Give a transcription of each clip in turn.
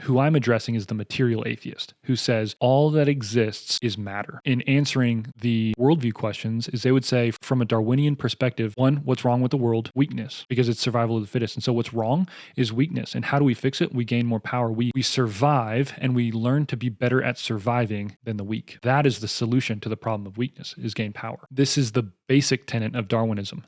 Who I'm addressing is the material atheist who says all that exists is matter. In answering the worldview questions is they would say from a Darwinian perspective, one, what's wrong with the world? Weakness, because it's survival of the fittest. And so what's wrong is weakness. And how do we fix it? We gain more power. We survive and we learn to be better at surviving than the weak. That is the solution to the problem of weakness, is gain power. This is the basic tenet of Darwinism,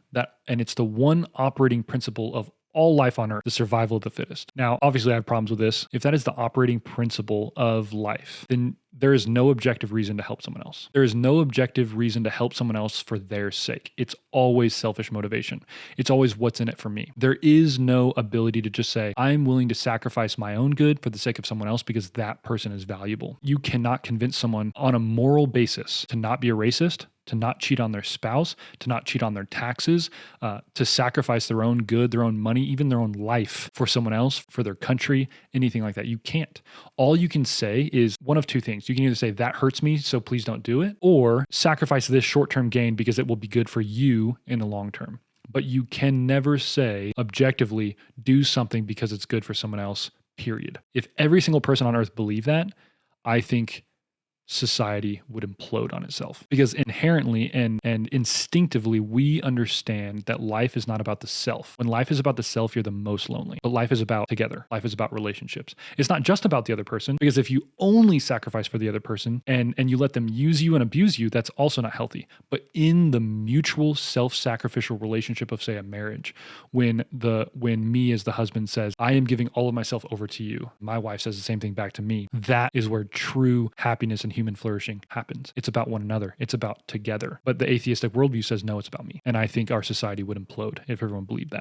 and it's the one operating principle of all life on earth, the survival of the fittest. Now, obviously I have problems with this. If that is the operating principle of life, then there is no objective reason to help someone else. There is no objective reason to help someone else for their sake. It's always selfish motivation. It's always what's in it for me. There is no ability to just say, I'm willing to sacrifice my own good for the sake of someone else because that person is valuable. You cannot convince someone on a moral basis to not be a racist, to not cheat on their spouse, to not cheat on their taxes, to sacrifice their own good, their own money, even their own life for someone else, for their country, anything like that. You can't. All you can say is one of two things. You can either say, that hurts me, so please don't do it, or sacrifice this short-term gain because it will be good for you in the long term. But you can never say objectively, do something because it's good for someone else, period. If every single person on earth believed that, I think society would implode on itself, because inherently and instinctively we understand that life is not about the self. When life is about the self, you're the most lonely. But life is about together. Life is about relationships. It's not just about the other person, because if you only sacrifice for the other person and you let them use you and abuse you, that's also not healthy. But in the mutual self-sacrificial relationship of, say, a marriage, when me as the husband says, I am giving all of myself over to you, my wife says the same thing back to me, that is where true happiness and human flourishing happens. It's about one another. It's about together. But the atheistic worldview says, no, it's about me. And I think our society would implode if everyone believed that.